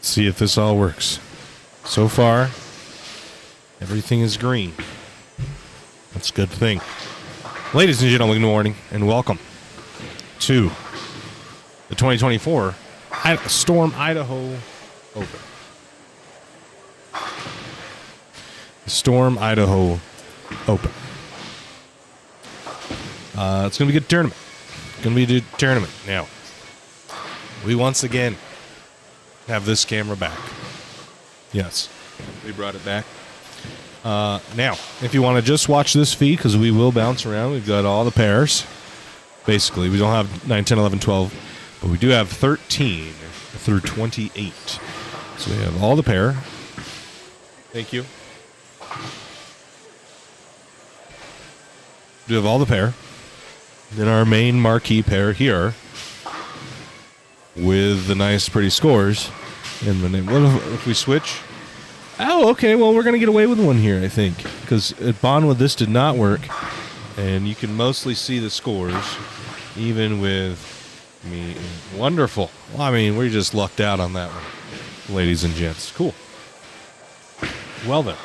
Let's see if this all works. So far, everything is green. That's a good thing. Ladies and gentlemen, good morning and welcome to the 2024 Storm Idaho Open. The Storm Idaho Open. It's going to be a good tournament. Going to be a good tournament. Now, we once again have this camera back. Yes, we brought it back. Now, if you want to just watch this feed, because we will bounce around, we've got all the pairs. Basically, we don't have 9, 10, 11, 12, but we do have 13 through 28. So we have all the pair. Thank you. We have all the pair. Then our main marquee pair here with the nice, pretty scores. And the name. What if we switch? Oh, okay. Well, we're going to get away with one here, I think. Because at Bonwood, this did not work. And you can mostly see the scores, even with me. Wonderful. Well, I mean, we just lucked out on that one, ladies and gents. Cool. Well, then.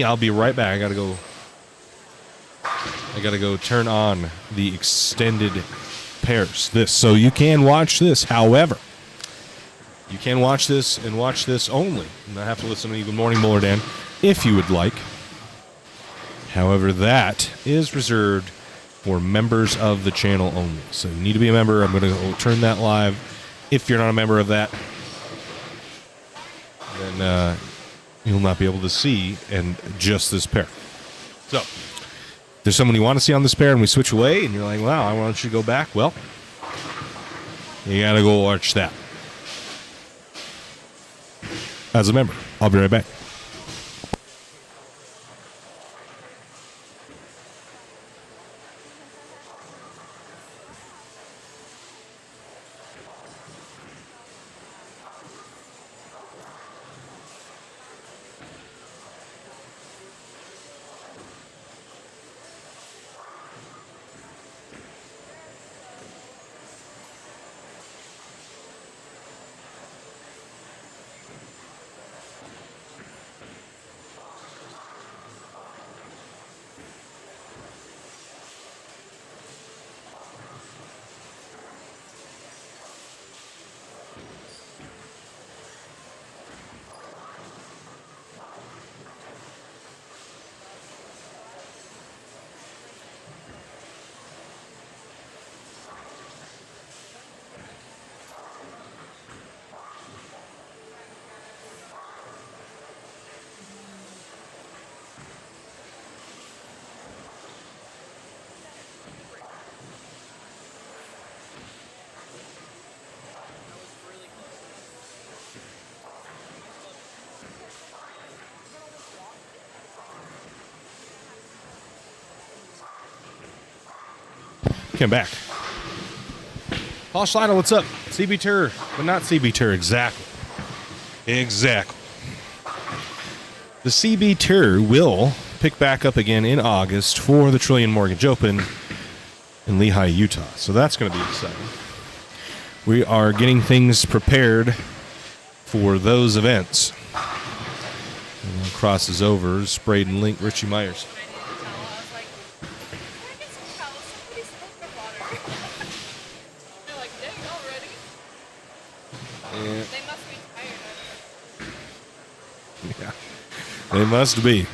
I'll be right back. I gotta go turn on the extended pairs. So you can watch this. However, you can watch this and watch this only. And I have to listen to you. Good morning, Muller Dan, if you would like. However, that is reserved for members of the channel only. So you need to be a member. I'm going to turn that live. If you're not a member of that, then you'll not be able to see and just this pair. So, if there's someone you want to see on this pair and we switch away and you're like, wow, I want you to go back. Well, you got to go watch that. As a member. I'll be right back. Came back. Paul Schleidel, what's up? CB Tour, but not CB Tour. Exactly. The CB Tour will pick back up again in August for the Trillion Mortgage Open in Lehigh, Utah. So that's going to be exciting. We are getting things prepared for those events. And crosses over, Sprayed and Link, Richie Myers. They must be.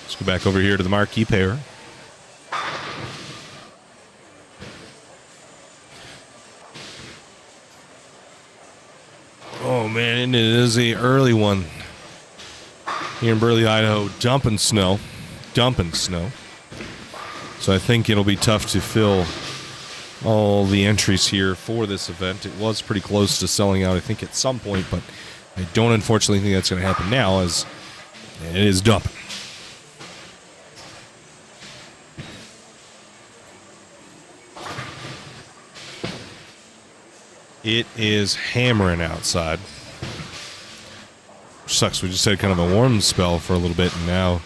Let's go back over here to the marquee pair. Oh, man, it is a early one here in Burley, Idaho. Dumping snow. So I think it'll be tough to fill all the entries here for this event. It was pretty close to selling out, I think, at some point, but I don't unfortunately think that's going to happen now, as And it is dumping. It is hammering outside. Sucks. We just had kind of a warm spell for a little bit, and now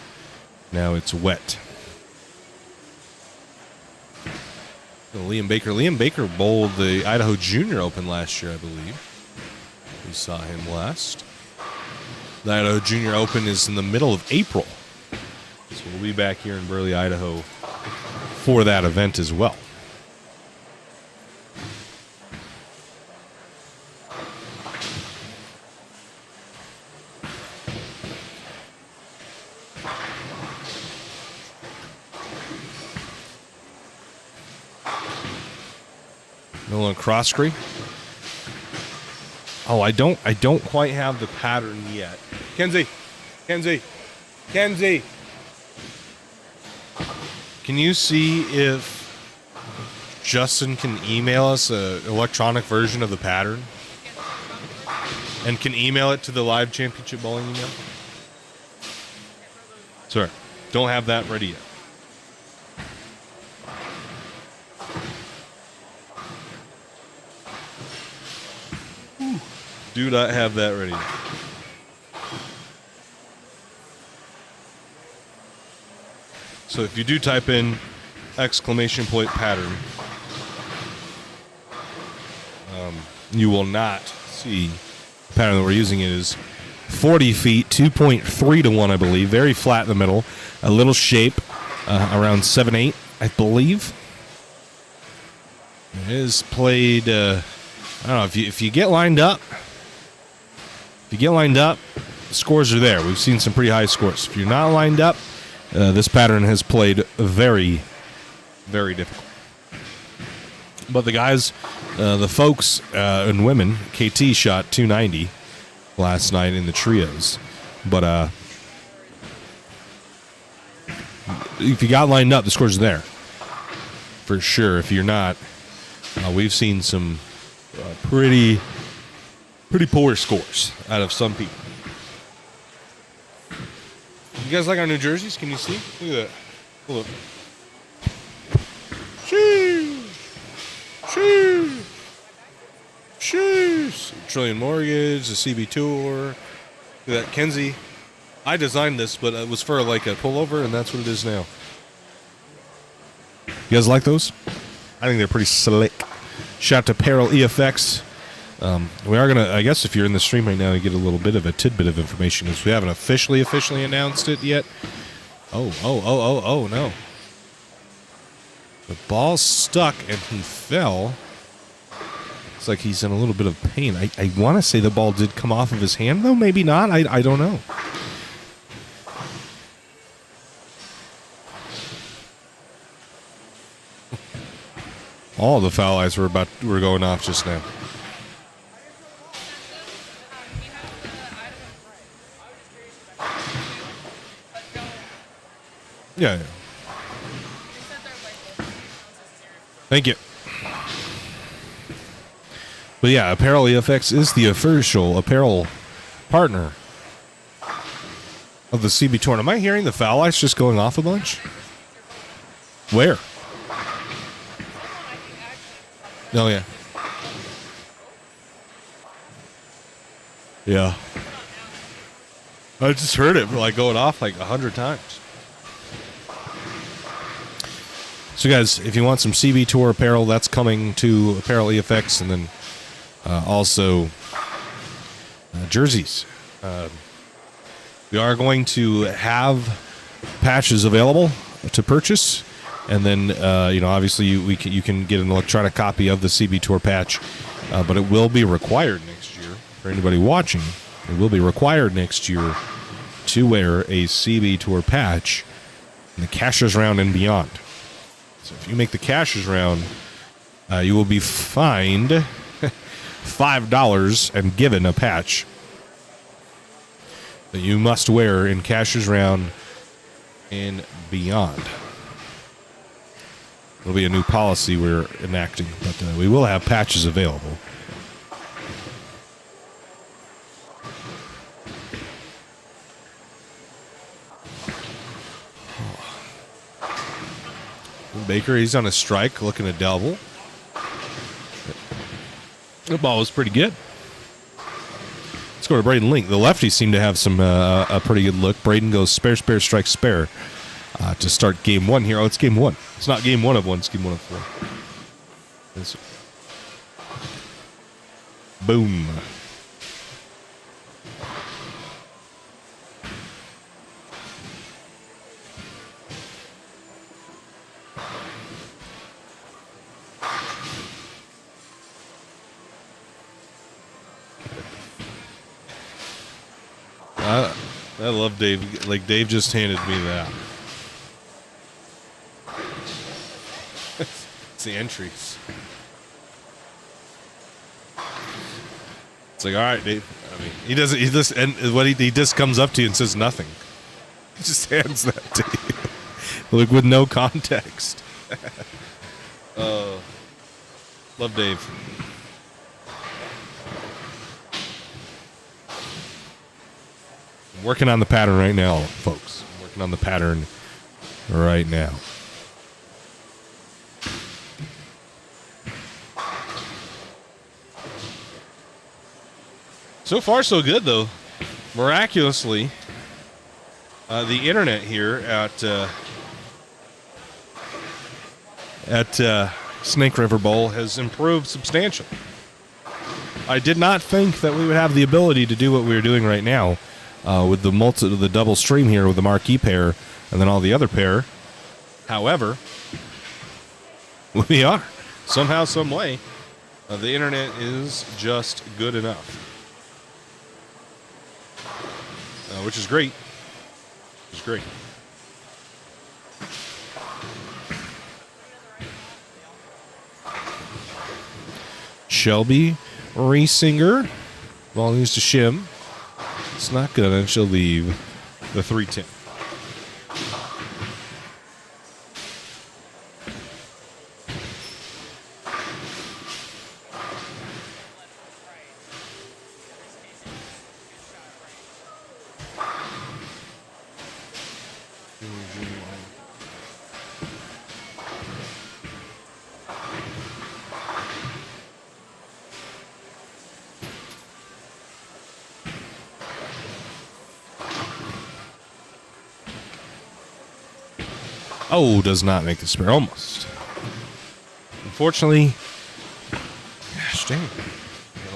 it's wet. Liam Baker bowled the Idaho Junior Open last year, I believe. We saw him last. The Idaho Junior Open is in the middle of April. So we'll be back here in Burley, Idaho for that event as well. Nolan Crosscree. Oh, I don't quite have the pattern yet. Kenzie. Can you see if Justin can email us an electronic version of the pattern? And can email it to the live championship bowling email? Sorry, don't have that ready yet. Do not have that ready. So if you do type in exclamation point pattern, you will not see the pattern that we're using. It is 40 feet, 2.3 to 1, I believe. Very flat in the middle. A little shape, around 7/8, I believe. It is played, I don't know, if you get lined up, the scores are there. We've seen some pretty high scores. If you're not lined up, this pattern has played very, very difficult. But the guys, the folks and women, KT shot 290 last night in the trios. But if you got lined up, the scores are there. For sure. If you're not, we've seen some pretty poor scores out of some people. You guys like our new jerseys? Can you see? Look at that. Hold up. Sheesh. Trillion Mortgage, the CB Tour. Look at that. Kenzie. I designed this, but it was for like a pullover, and that's what it is now. You guys like those? I think they're pretty slick. Shout out to Apparel EFX. We are going to, I guess if you're in the stream right now, you get a little bit of a tidbit of information because we haven't officially announced it yet. Oh, no. The ball's stuck and he fell. It's like he's in a little bit of pain. I want to say the ball did come off of his hand, though. Maybe not. I don't know. All the foul eyes were going off just now. Yeah. Thank you. But yeah, Apparel EFX is the official apparel partner of the CB Tour. Am I hearing the foul lights just going off a bunch? Where? Oh, yeah. Yeah. I just heard it like going off like 100 times. So, guys, if you want some CB Tour apparel, that's coming to Apparel EFX, and then also jerseys. We are going to have patches available to purchase, and then obviously you can get an electronic copy of the CB Tour patch, but it will be required next year for anybody watching. It will be required next year to wear a CB Tour patch in the Cashers Round and beyond. So if you make the Cashers Round, you will be fined $5 and given a patch that you must wear in Cashers Round and beyond. It'll be a new policy we're enacting, but we will have patches available. Baker, he's on a strike, looking to double. The ball was pretty good. Let's go to Braden Link. The lefties seem to have some a pretty good look. Braden goes spare, strike, spare to start game one here. Oh, it's game one. It's not game one of one. It's game one of four. Boom. I love Dave. Like, Dave just handed me that. It's the entries. It's like, all right, Dave. I mean, he doesn't. He just and what he just comes up to you and says nothing. He just hands that to you, like with no context. Love Dave. I'm working on the pattern right now, folks. I'm working on the pattern right now. So far, so good, though. Miraculously, the internet here at Snake River Bowl has improved substantially. I did not think that we would have the ability to do what we are doing right now with the double stream here with the marquee pair and then all the other pair. However, we are. Somehow, some way, the internet is just good enough. Which is great. Which is great. Shelby Reesinger. Ball needs to shim. It's not good, and she'll leave the 310. Oh, does not make the spare. Almost. Unfortunately, gosh dang, an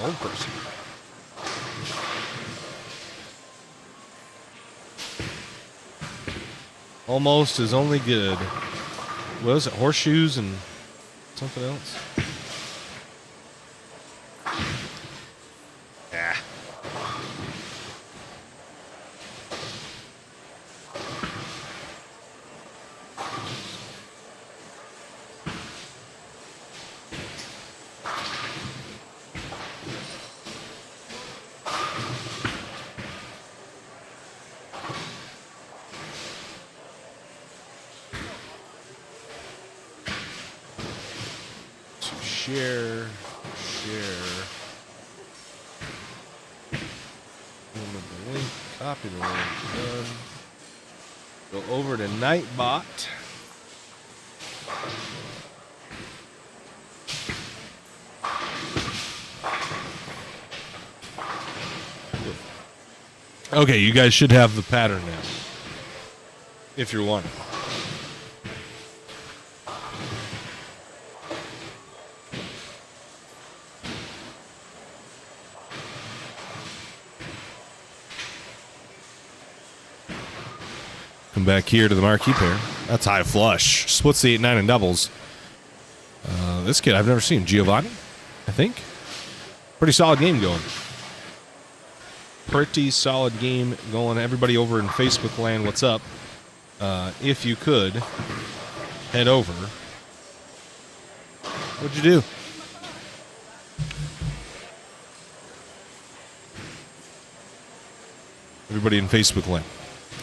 old person. Almost is only good. What was it? Horseshoes and something else? Yeah. Share. The link, copy the link, done. Go over to Nightbot. Okay, you guys should have the pattern now, if you're wanting. Come back here to the marquee pair. That's high flush. Splits the 8-9 in doubles. This kid I've never seen. Giovanni, I think. Pretty solid game going. Pretty solid game going. Everybody over in Facebook land, what's up? If you could, head over. What'd you do? Everybody in Facebook land.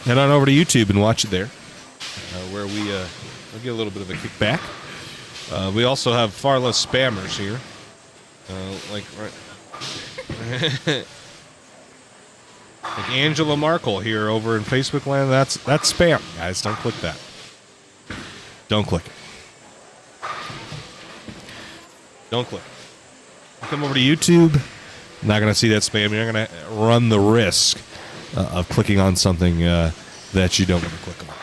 Head on over to YouTube and watch it there, where we get a little bit of a kickback. We also have far less spammers here. Like Angela Markle here over in Facebook land. That's spam, guys. Don't click that. Don't click it. Don't click. Come over to YouTube. Not going to see that spam. You're not going to run the risk of clicking on something that you don't want to click on.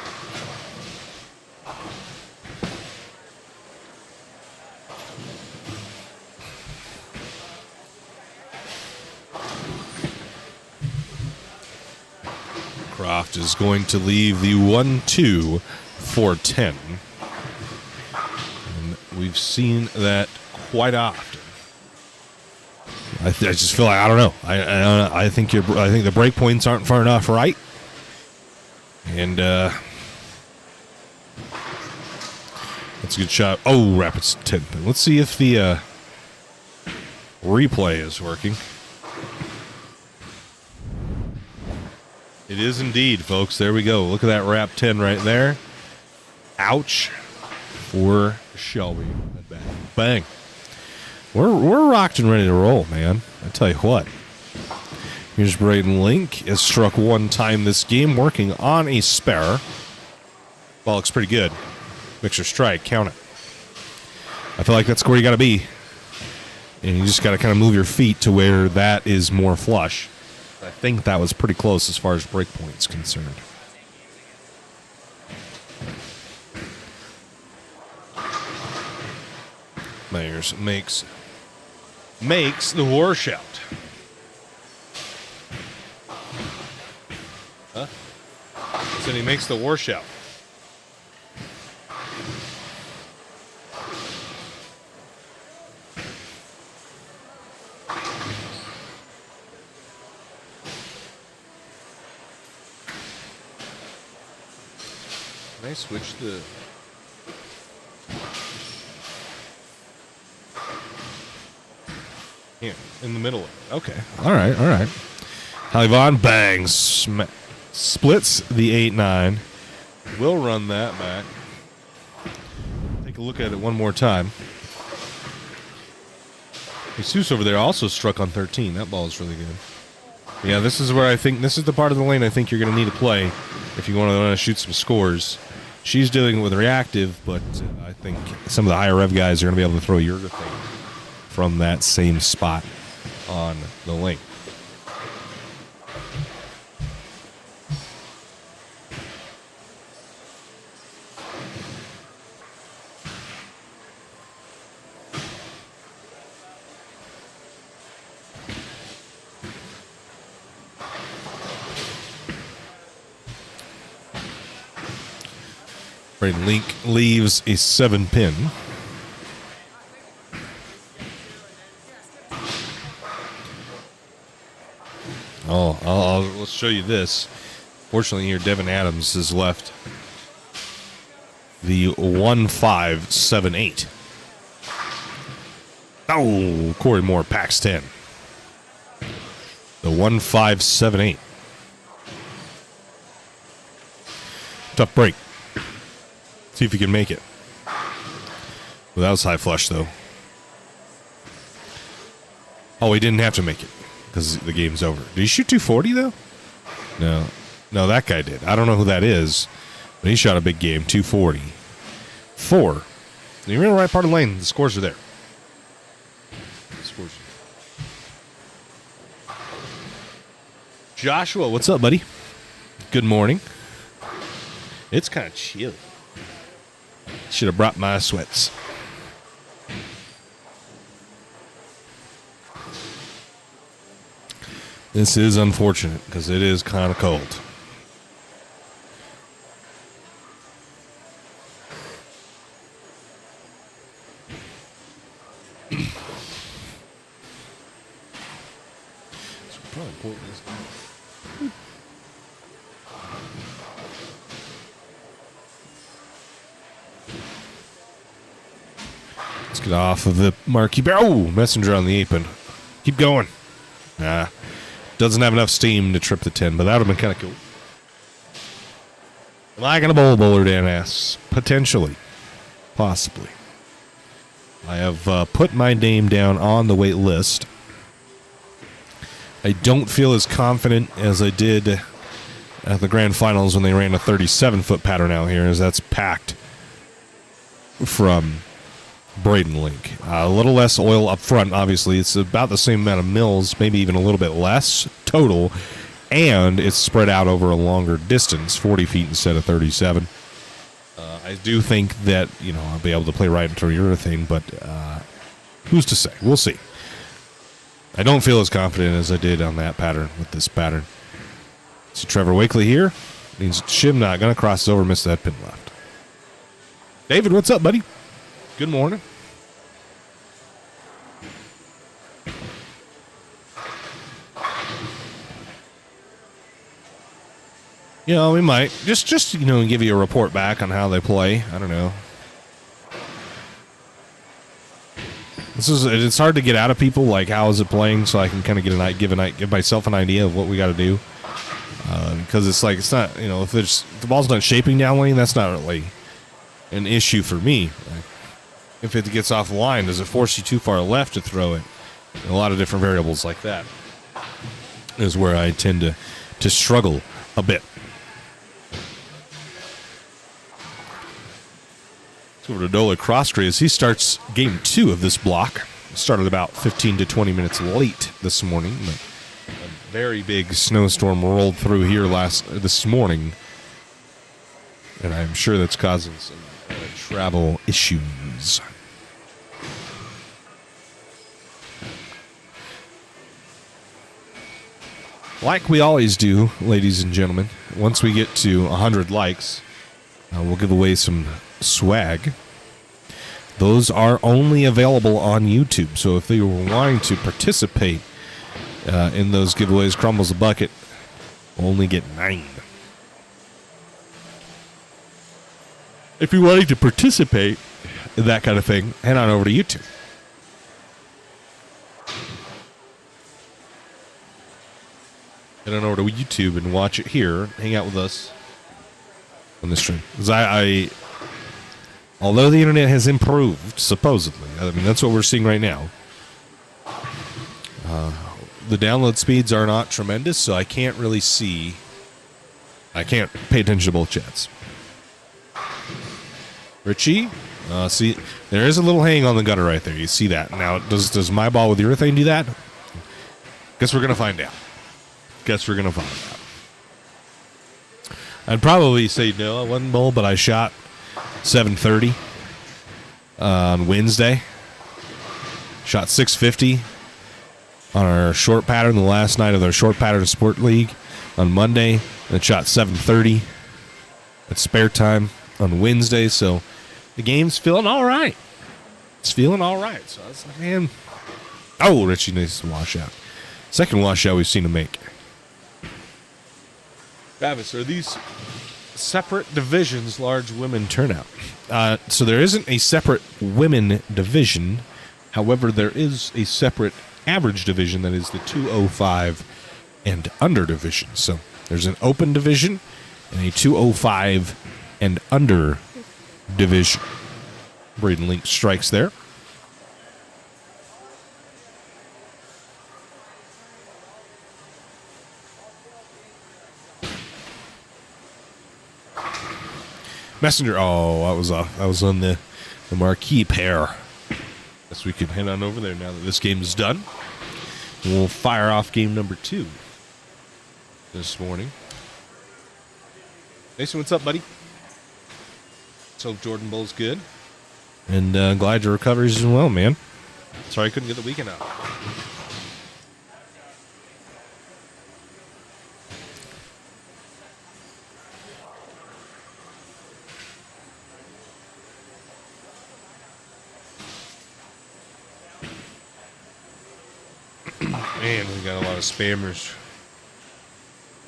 Croft is going to leave the 1-2 for 10. And we've seen that quite often. I just feel like I don't know. I think the break points aren't far enough, right? And that's a good shot. Oh, Rapids 10 pin. Let's see if the replay is working. It is indeed, folks. There we go. Look at that wrap 10 right there. Ouch for Shelby. Bang. We're rocked and ready to roll, man. I tell you what. Here's Braden Link. Has struck one time this game, working on a spare. Ball looks pretty good. Mixer strike. Count it. I feel like that's where you got to be. And you just got to kind of move your feet to where that is more flush. I think that was pretty close as far as break points concerned. Myers makes the washout. Huh? Said he makes the washout. Can I switch the... Here, in the middle. Okay. All right. Hallie Vaughn bangs. Splits the 8-9. We'll run that back. Take a look at it one more time. Jesus over there also struck on 13. That ball is really good. Yeah, this is where I think, this is the part of the lane I think you're going to need to play if you want to shoot some scores. She's dealing with reactive, but I think some of the higher rev guys are going to be able to throw urethane from that same spot on the lane. Braden Link leaves a 7-pin. Let's show you this. Fortunately, here Devin Adams has left the 1-5-7-8. Oh, Corey Moore packs 10. The 1-5-7-8. Tough break. See if you can make it. Well, that was high flush, though. Oh, he didn't have to make it because the game's over. Did he shoot 240, though? No, that guy did. I don't know who that is, but he shot a big game, 240. 4. You're in the right part of the lane. The scores are there. Joshua, what's up, buddy? Good morning. It's kind of chilly. Should have brought my sweats. This is unfortunate because it is kind of cold. So probably pour this down. Let's get off of the marquee barrel. Oh, messenger on the apron. Keep going. Doesn't have enough steam to trip the 10, but that would have been kind of cool. Am I going to bowler, Dan asks? Potentially. Possibly. I have put my name down on the wait list. I don't feel as confident as I did at the grand finals when they ran a 37-foot pattern out here, as that's packed from Braden Link. A little less oil up front, obviously. It's about the same amount of mils, maybe even a little bit less total, and it's spread out over a longer distance, 40 feet instead of 37. I do think that, I'll be able to play right into urethane, but who's to say? We'll see. I don't feel as confident as I did on that pattern with this pattern. See Trevor Wakely here. Means shim not going to cross over, miss that pin left. David, what's up, buddy? Good morning. We might just give you a report back on how they play. I don't know. It's hard to get out of people, like, how is it playing, so I can kind of give myself an idea of what we got to do. Because it's not, if the ball's not shaping down lane, that's not really an issue for me. Like, if it gets off the line, does it force you too far left to throw it? And a lot of different variables like that is where I tend to struggle a bit. Over to Nola Crossgrave as he starts game 2 of this block. Started about 15 to 20 minutes late this morning. But a very big snowstorm rolled through here this morning, and I'm sure that's causing some travel issues. Like we always do, ladies and gentlemen, once we get to 100 likes, we'll give away some swag. Those are only available on YouTube, so if you were wanting to participate in those giveaways, Crumbles the Bucket only get 9. If you're wanting to participate in that kind of thing, head on over to YouTube. Head on over to YouTube and watch it here. Hang out with us on this stream. Because although the internet has improved, supposedly, that's what we're seeing right now, the download speeds are not tremendous, so I can't pay attention to both chats. Richie, see, there is a little hang on the gutter right there. You see that. Now, does my ball with urethane do that? Guess we're going to find out. I'd probably say no, I wasn't bowl, but I shot 730 on Wednesday. Shot 650 on our short pattern the last night of our short pattern sport league on Monday. And shot 730 at spare time on Wednesday. So the game's feeling all right. It's feeling all right. So I was like, man. Oh, Richie needs to wash out. Second washout we've seen him make. Travis, are these separate divisions large women turnout? So there isn't a separate women division. However, there is a separate average division that is the 205 and under division. So there's an open division and a 205 and under division. Braden Link strikes there. Messenger. Oh, I was on the marquee pair. Guess we can head on over there now that this game is done. We'll fire off game number 2 this morning. Mason, what's up, buddy? Let's hope Jordan Bull's good. And glad your recovery's doing well, man. Sorry I couldn't get the weekend out. Man, we got a lot of spammers.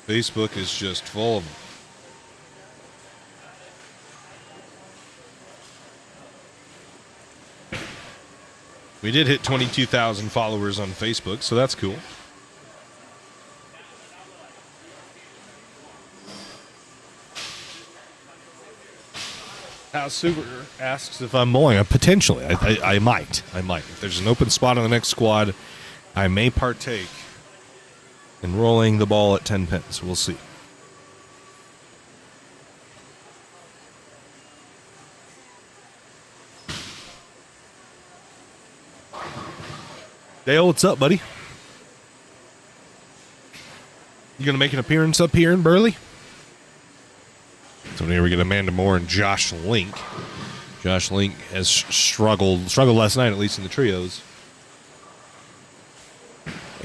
Facebook is just full of them. We did hit 22,000 followers on Facebook, so that's cool. Super asks if I'm bowling. Potentially, I might. If there's an open spot on the next squad, I may partake in rolling the ball at 10 pins. We'll see. Dale, what's up, buddy? You gonna make an appearance up here in Burley? So here we get Amanda Moore and Josh Link. Josh Link has struggled last night, at least in the trios.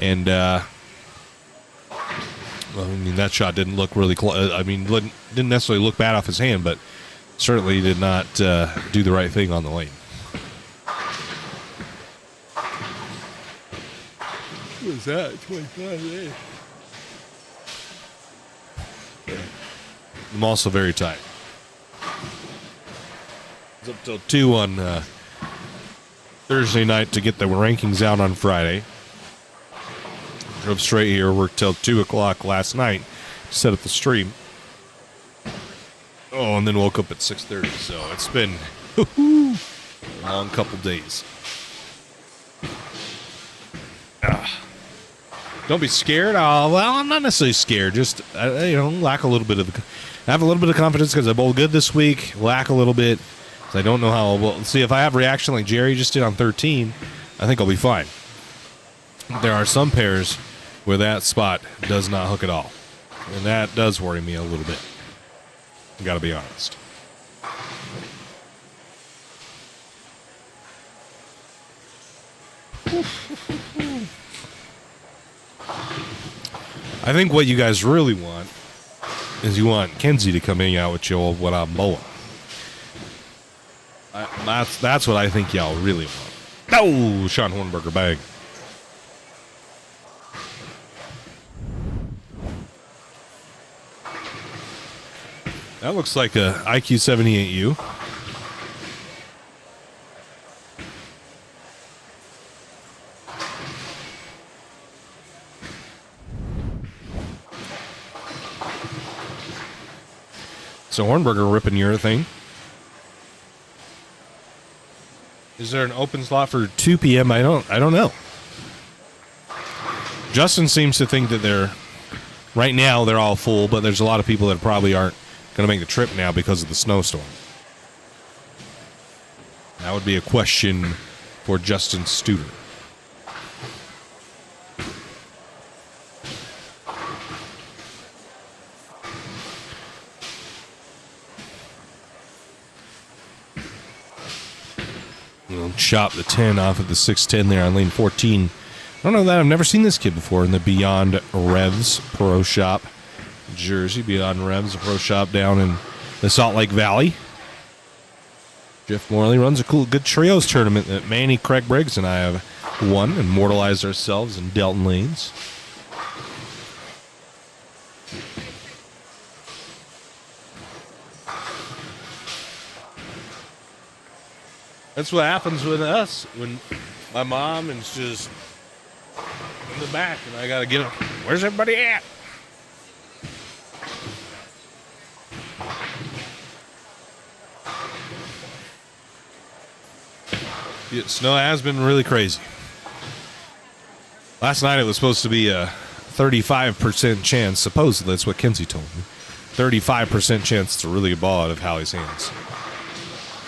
And, well, I mean, that shot didn't look really close. I mean, didn't necessarily look bad off his hand, but certainly did not do the right thing on the lane. What was that? 25, I'm also very tired. It's up till 2 on Thursday night to get the rankings out on Friday. Drove straight here, worked till 2 o'clock last night to set up the stream. Oh, and then woke up at 6:30, so it's been a long couple days. Don't be scared. Well, I'm not necessarily scared. Just lack a little bit of. I have a little bit of confidence because I bowled good this week. Lack a little bit because I don't know how. Well, see if I have reaction like Jerry just did on 13, I think I'll be fine. There are some pairs where that spot does not hook at all, and that does worry me a little bit. I got to be honest. I think what you guys really want is you want Kenzie to come hang out with you when I'm bowling. That's what I think y'all really want. Oh, Sean Hornberger bang. That looks like a IQ 78U. So Hornberger ripping your thing. Is there an open slot for 2 p.m.? I don't know. Justin seems to think that right now they're all full, but there's a lot of people that probably aren't going to make the trip now because of the snowstorm. That would be a question for Justin Studer. We'll chop the 10 off of the 610 there on lane 14. I don't know that. I've never seen this kid before in the Beyond Revs Pro Shop jersey. Beyond Revs Pro Shop down in the Salt Lake Valley. Jeff Morley runs a good trios tournament that Manny, Craig Briggs, and I have won, immortalized ourselves in Delton Lanes. That's what happens with us when my mom is just in the back and I gotta get them. Where's everybody at? Yeah, snow has been really crazy. Last night it was supposed to be a 35% chance, supposedly that's what Kenzie told me. 35% chance to really get ball out of Hallie's hands.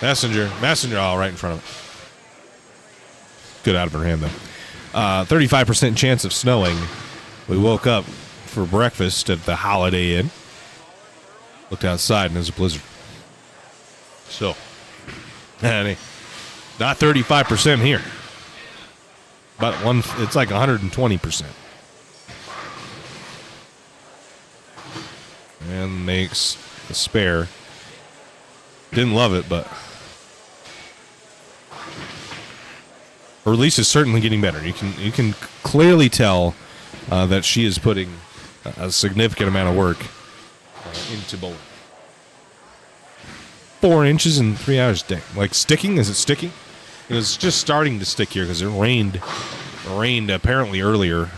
Messenger, all right in front of it. Good out of her hand, though. 35% chance of snowing. We woke up for breakfast at the Holiday Inn. Looked outside, and there's a blizzard. So, not 35% here. But it's like 120%. And makes the spare. Didn't love it, but her release is certainly getting better. You can clearly tell that she is putting a significant amount of work into bowling. 4 inches in 3 hours. Dang. Like sticking? Is it sticking? It was just starting to stick here because it rained apparently earlier,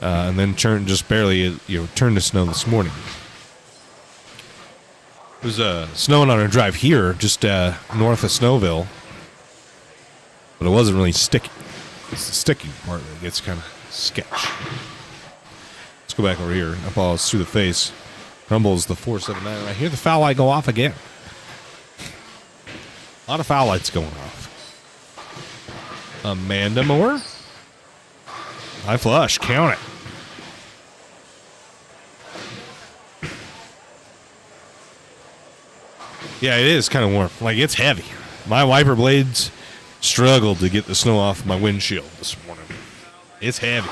and then turned just barely turned to snow this morning. It was snowing on our drive here, just north of Snowville, but it wasn't really sticky. It's the sticky part that gets kind of sketch. Let's go back over here. That ball is through the face. Rumbles the 479. I hear the foul light go off again. A lot of foul lights going off. Amanda Moore. High flush. Count it. Yeah, it is kind of warm. Like, it's heavy. My wiper blades struggled to get the snow off my windshield this morning. It's heavy.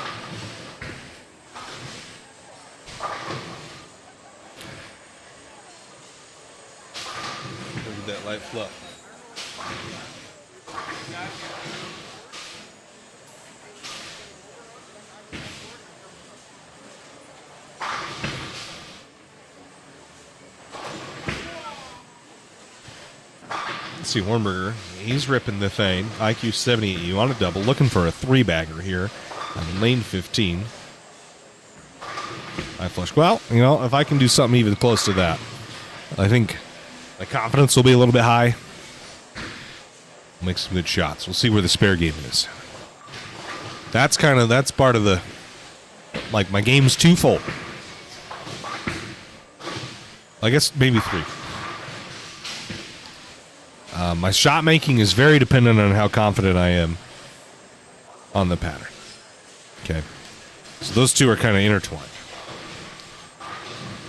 Look at that light fluff. Let's see, Hornberger, he's ripping the thing. IQ 78U on a double, looking for a 3-bagger here on lane 15. I flush. Well, you know, if I can do something even close to that, I think my confidence will be a little bit high. I'll make some good shots. We'll see where the spare game is. That's part of the, like, my game's twofold. I guess maybe 3. My shot making is very dependent on how confident I am on the pattern. Okay. So those two are kind of intertwined.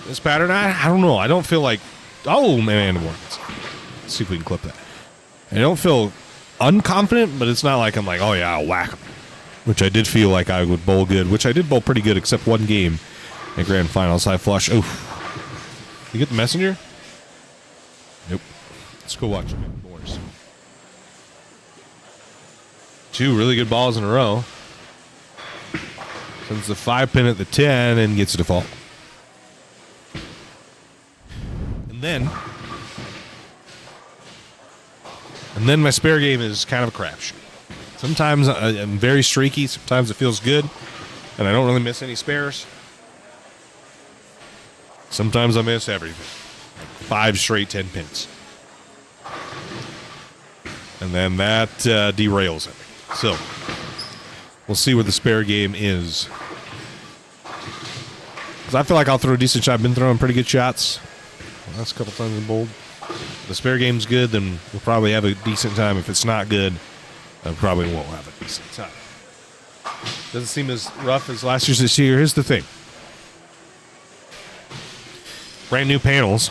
This pattern, I don't know. I don't feel like... Oh, man. Let's see if we can clip that. I don't feel unconfident, but it's not like I'm like, oh, yeah, I'll whack them. Which I did feel like I would bowl good, which I did bowl pretty good except one game at Grand Finals. High flush. Oof. You get the messenger? Nope. Let's go watch them. 2 really good balls in a row. Sends the 5-pin at the 10 and gets a default. And then my spare game is kind of a crapshoot. Sometimes I'm very streaky. Sometimes it feels good, and I don't really miss any spares. Sometimes I miss everything. 5 straight 10 pins. And then that derails it. So, we'll see where the spare game is. Because I feel like I'll throw a decent shot. I've been throwing pretty good shots. Last couple times in bold. If the spare game's good, then we'll probably have a decent time. If it's not good, I probably won't have a decent time. Doesn't seem as rough as last year's this year. Here's the thing. Brand new panels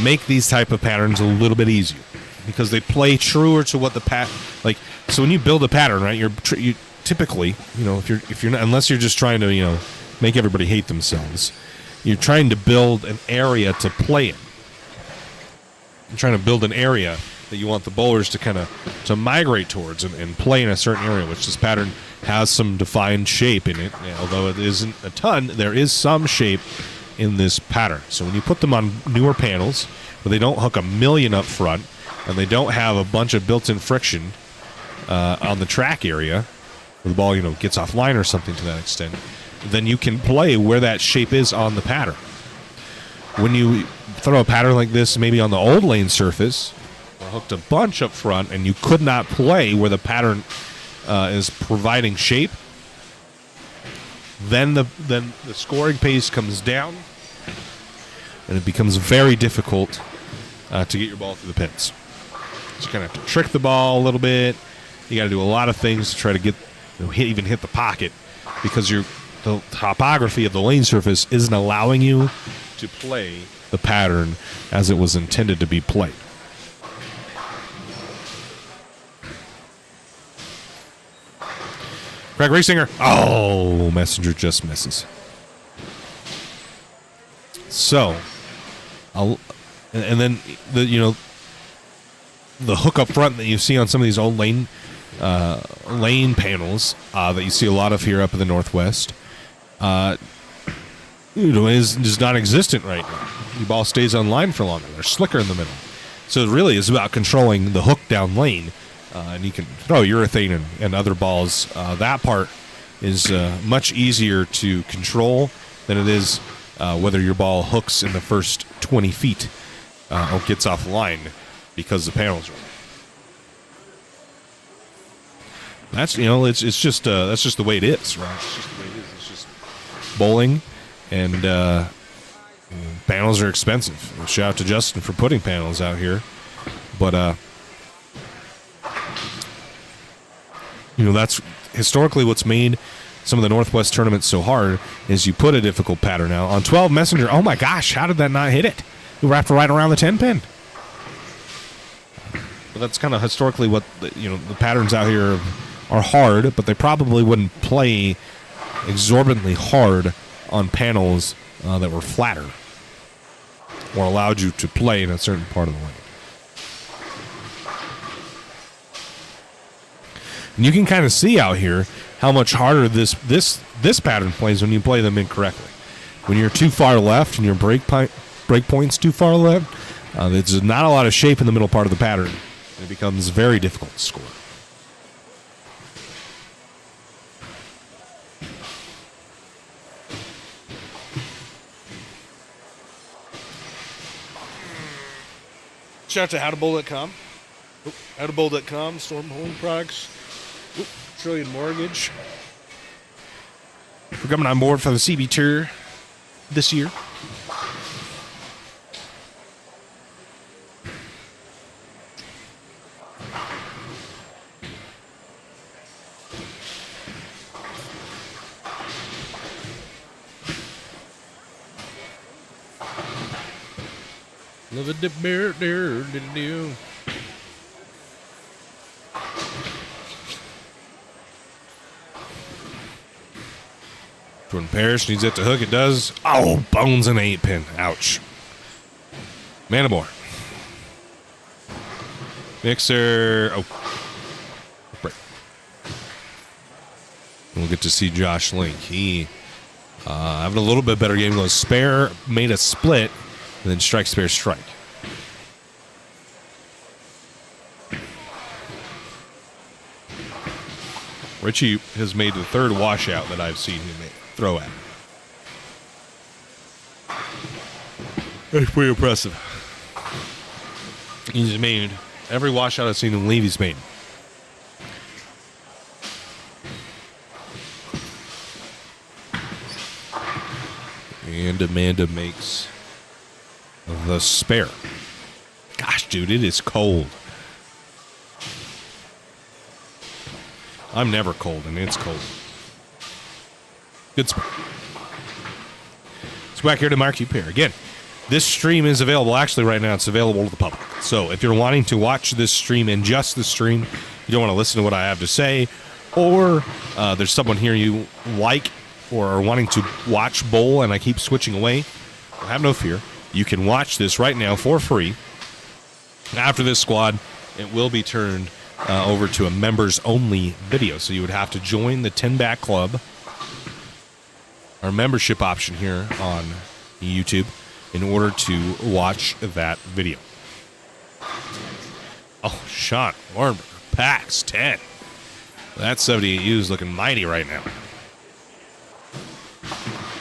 make these type of patterns a little bit easier because they play truer to what the like. So when you build a pattern, right, you typically, you know, if you're not, unless you're just trying to, you know, make everybody hate themselves, you're trying to build an area to play in. You're trying to build an area that you want the bowlers to kind of to migrate towards and play in a certain area, which this pattern has some defined shape in it. Although it isn't a ton, there is some shape in this pattern. So when you put them on newer panels where they don't hook a million up front and they don't have a bunch of built-in friction on the track area where the ball, you know, gets offline or something to that extent, then you can play where that shape is on the pattern. When you throw a pattern like this maybe on the old lane surface, hooked a bunch up front and you could not play where the pattern is providing shape, then the scoring pace comes down and it becomes very difficult to get your ball through the pins. So you kind of have to trick the ball a little bit. You got to do a lot of things to try to get, you know, even hit the pocket, because the topography of the lane surface isn't allowing you to play the pattern as it was intended to be played. Craig Racsinger. Oh, Messenger just misses. So, and then the hook up front that you see on some of these old lane panels that you see a lot of here up in the Northwest, is non-existent right now. The ball stays on line for longer. They're slicker in the middle. So it really is about controlling the hook down lane. And you can throw urethane and other balls. That part is much easier to control than it is whether your ball hooks in the first 20 feet or gets off line because the panels are. That's it's just that's just the way it is, right? It's just the way it is. It's just bowling, and panels are expensive. Shout out to Justin for putting panels out here, but That's historically what's made some of the Northwest tournaments so hard is you put a difficult pattern out. On 12 Messenger, oh my gosh, how did that not hit it? You wrapped right around the 10 pin. But that's kind of historically what, the patterns out here are hard, but they probably wouldn't play exorbitantly hard on panels that were flatter or allowed you to play in a certain part of the lane. And you can kind of see out here how much harder this pattern plays when you play them incorrectly. When you're too far left and your break point's too far left, there's not a lot of shape in the middle part of the pattern. It becomes very difficult to score. Shout out to howtobowl.com. Howtobowl.com, Storm Holding Products. Trillion Mortgage. We're coming on board for the CB Tour this year. Jordan Parrish needs it to hook. It does. Oh, bones and 8-pin. Ouch. Manamore. Mixer. Oh. Break. We'll get to see Josh Link. He having a little bit better game. Goes spare, made a split, and then strike, spare, strike. Richie has made the third washout that I've seen him throw at. That's pretty impressive. He's made every washout I've seen him leave, he's made. And Amanda makes the spare. Gosh, dude, it is cold. I'm never cold, and it's cold. Good spare. Let's go back here to Mark Pair. Again, this stream is available. Actually, right now, it's available to the public. So if you're wanting to watch this stream and just the stream, you don't want to listen to what I have to say, or there's someone here you like or are wanting to watch bowl and I keep switching away, well, have no fear. You can watch this right now for free. After this squad, it will be turned over to a members-only video. So you would have to join the 10-back club, our membership option here on YouTube, in order to watch that video. Oh, Sean Warnberg, PAX 10. That 78U is looking mighty right now.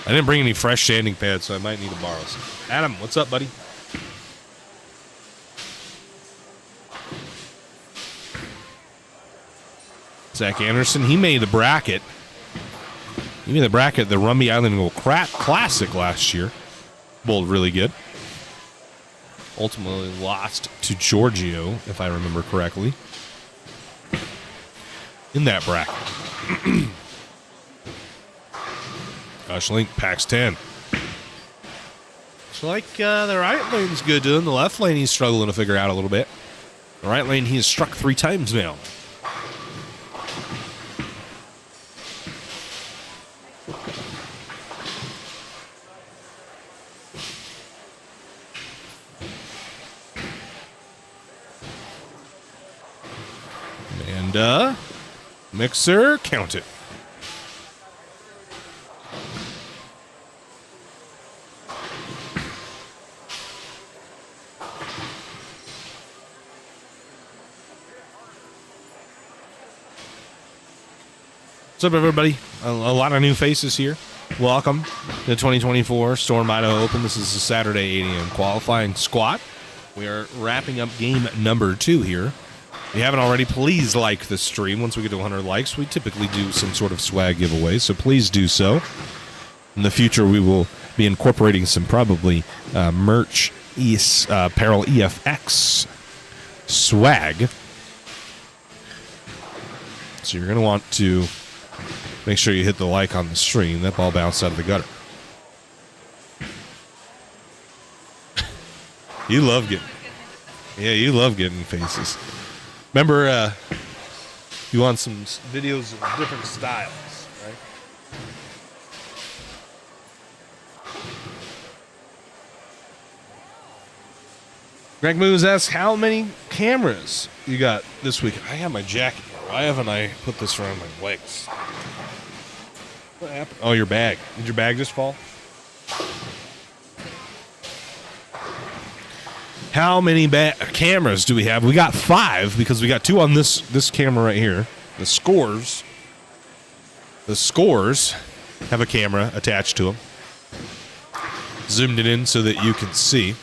I didn't bring any fresh sanding pads, so I might need to borrow some. Adam, what's up, buddy? Zach Anderson, he made the bracket. He made the bracket at the Rumby Island Gold Classic last year. Bowled really good. Ultimately lost to Giorgio, if I remember correctly, in that bracket. Gosh, Link, PAX 10. It's like the right lane's good to him. The left lane he's struggling to figure out a little bit. The right lane he has struck 3 times now. And Mixer, count it. What's up, everybody? A lot of new faces here. Welcome to the 2024 Storm Idaho Open. This is the Saturday 8 a.m. qualifying squad. We are wrapping up game number 2 here. If you haven't already, please like the stream. Once we get to 100 likes, we typically do some sort of swag giveaway, so please do so. In the future, we will be incorporating some probably merch, Apparel EFX swag. So you're going to want to make sure you hit the like on the stream. That ball bounced out of the gutter. You love getting faces. Remember, you want some videos of different styles, right? Greg Moose asks, how many cameras you got this week? I have my jacket here. Why haven't I put this around my legs? What happened? Oh, your bag. Did your bag just fall? How many cameras do we have? We got 5 because we got 2 on this camera right here. The scores have a camera attached to them. Zoomed it in so that you can see.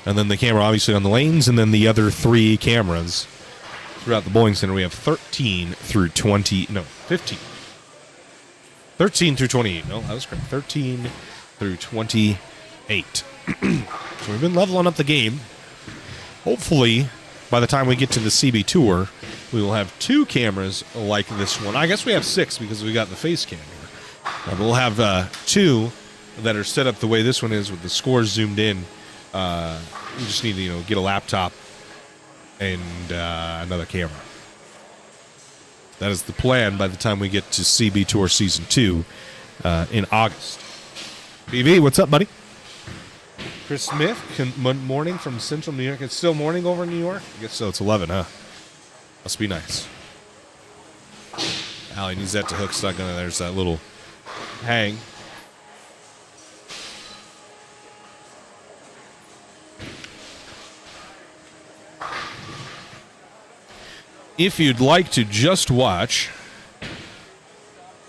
And then the camera obviously on the lanes, and then the other 3 cameras throughout the bowling center. We have 13 through 20. No, 15. 13 through 28. No, that was correct. 13 through 28. So we've been leveling up the game. Hopefully, by the time we get to the CB Tour, we will have 2 cameras like this one. I guess we have 6 because we got the face cam here. But we'll have 2 that are set up the way this one is with the scores zoomed in. We just need to, get a laptop and another camera. That is the plan by the time we get to CB Tour Season 2 in August. BV, what's up, buddy? Chris Smith, morning from Central New York. It's still morning over in New York? I guess so. It's 11, huh? Must be nice. Allie needs that to hook stuck on. There's that little hang. If you'd like to just watch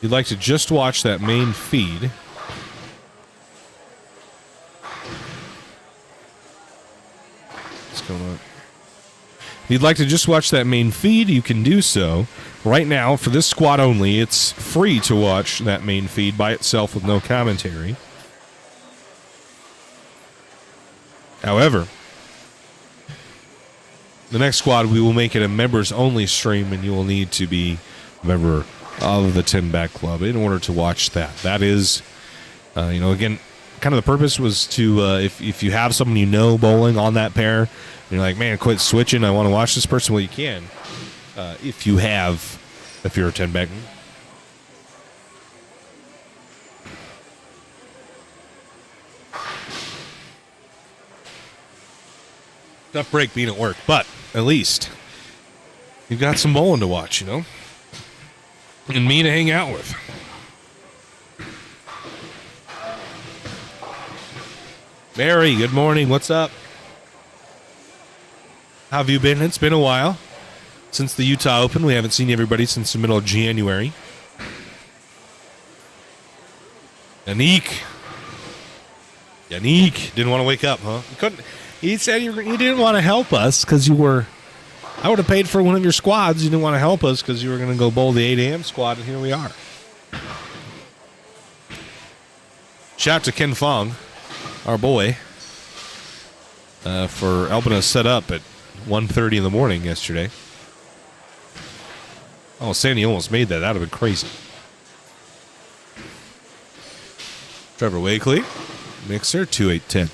that main feed. What's going on? If you'd like to just watch that main feed, you can do so. Right now, for this squad only, it's free to watch that main feed by itself with no commentary. However, the next squad, we will make it a members-only stream, and you will need to be a member of the 10 Back Club in order to watch that. That is, again, kind of the purpose was to, if you have someone bowling on that pair, and you're like, man, quit switching, I want to watch this person, well, you can. If you're a 10 Back. Tough break being at work, but at least you've got some bowling to watch, and me to hang out with. Mary, good morning. What's up? How have you been? It's been a while since the Utah Open. We haven't seen everybody since the middle of January. Yannick didn't want to wake up, huh? You couldn't. He said you didn't want to help us because I would have paid for one of your squads. You didn't want to help us because you were going to go bowl the 8 a.m. squad, and here we are. Shout out to Ken Fong, our boy, for helping us set up at 1:30 in the morning yesterday. Oh, Sandy almost made that. That would have been crazy. Trevor Wakely, mixer, 2-8-10.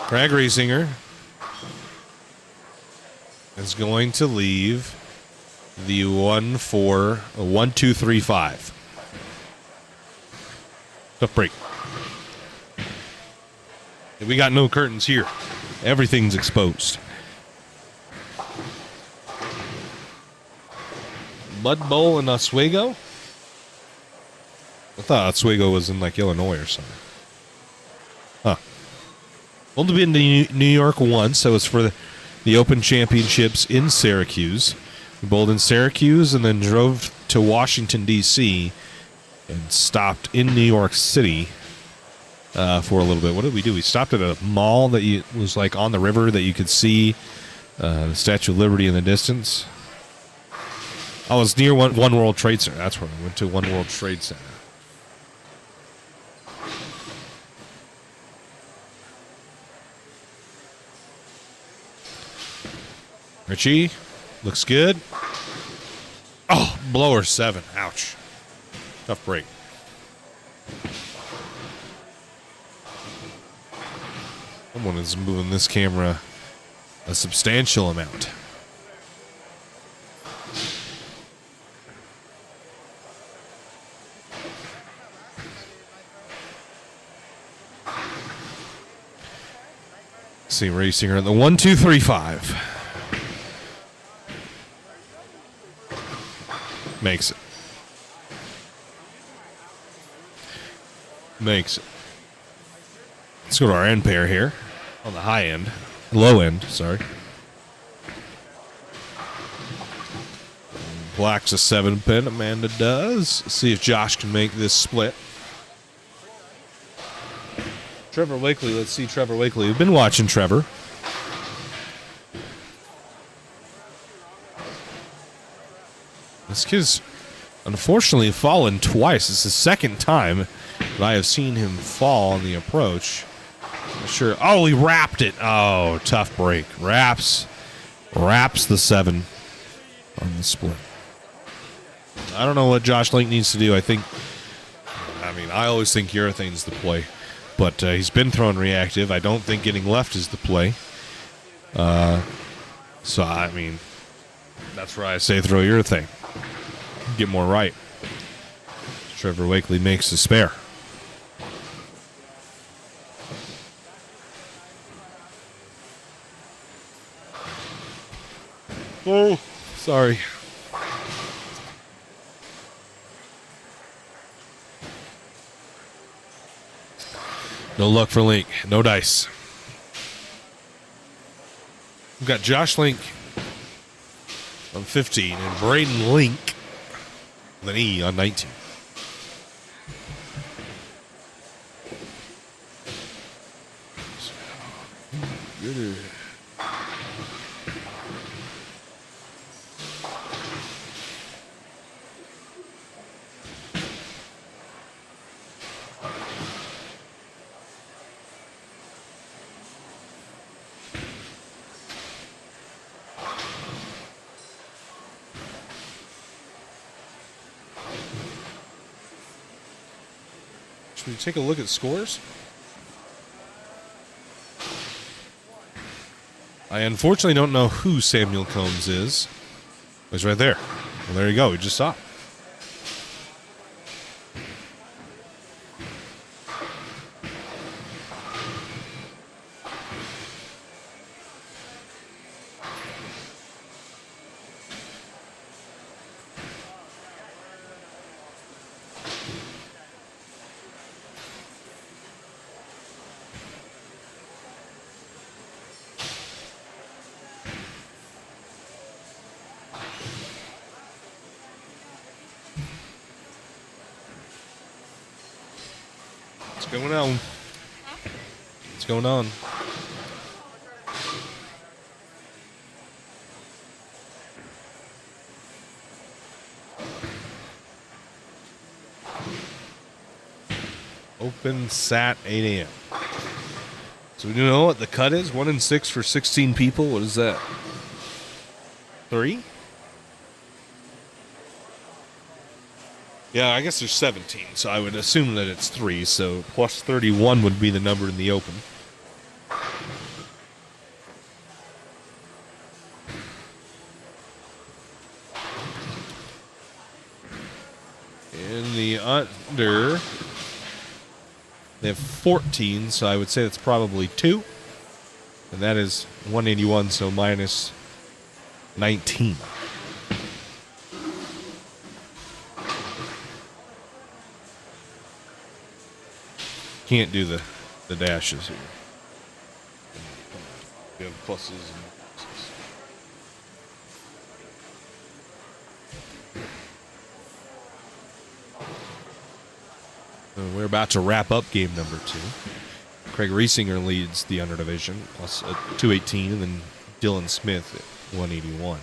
Craig Riesinger is going to leave the 1-2-3-5. Tough break. We got no curtains here. Everything's exposed. Bud Bowl in Oswego? I thought Oswego was in Illinois or something. Huh. Only been to New York once. That was for the Open Championships in Syracuse. We bowled in Syracuse and then drove to Washington, D.C. and stopped in New York City for a little bit. What did we do? We stopped at a mall that was on the river that you could see the Statue of Liberty in the distance. I was near One World Trade Center. That's where I went to, One World Trade Center. Richie, looks good. Oh, blower 7. Ouch. Tough break. Someone is moving this camera a substantial amount. See, racing her at the 1, 2, 3, 5. Makes it. Makes it. Let's go to our end pair here. On the high end. Low end, sorry. Black's a 7-pin. Amanda does. See if Josh can make this split. Trevor Wakely. Let's see Trevor Wakely. We've been watching Trevor. This kid's unfortunately fallen twice. It's the second time that I have seen him fall on the approach. Not sure. Oh, he wrapped it. Oh, tough break. Wraps the 7 on the split. I don't know what Josh Link needs to do. I always think urethane's the play. But he's been thrown reactive. I don't think getting left is the play. So, that's where I say throw urethane. Get more right. Trevor Wakely makes the spare. Oh, sorry. No luck for Link. No dice. We've got Josh Link on 15 and Braden Link with an E on 19. Good. Should we take a look at scores? I unfortunately don't know who Samuel Combs is. He's right there. Well, there you go. We just saw it. What's going on? What's going on? Open sat 8 a.m. So we know what the cut is. 1 and 6 for 16 people. What is that? 3? Yeah, I guess there's 17, so I would assume that it's 3, so plus 31 would be the number in the open. In the under, they have 14, so I would say that's probably 2. And that is 181, so minus 19. Can't do the dashes here. We have pluses and minuses. We're about to wrap up game number 2. Craig Riesinger leads the under division, plus 218, and then Dylan Smith at 181.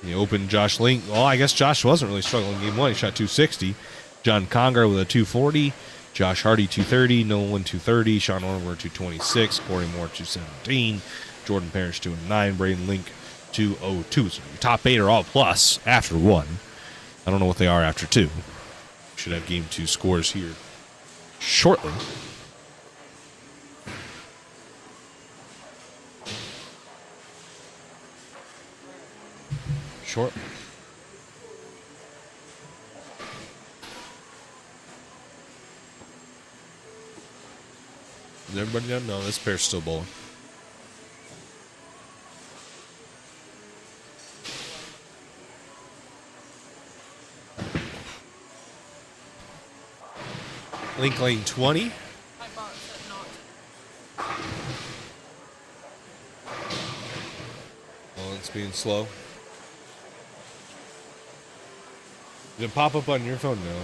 The Open, Josh Link. Well, I guess Josh wasn't really struggling game one. He shot 260. John Conger with a 240. Josh Hardy 230. Nolan 230. Sean Ormer 226. Corey Moore 217. Jordan Parrish 209. Braden Link 202. So your top 8 are all plus after 1. I don't know what they are after 2. Should have game 2 scores here shortly. Shortly. Is everybody done? No, this pair's still bowling. Link lane 20. Well, it's being slow. Did it pop up on your phone? No.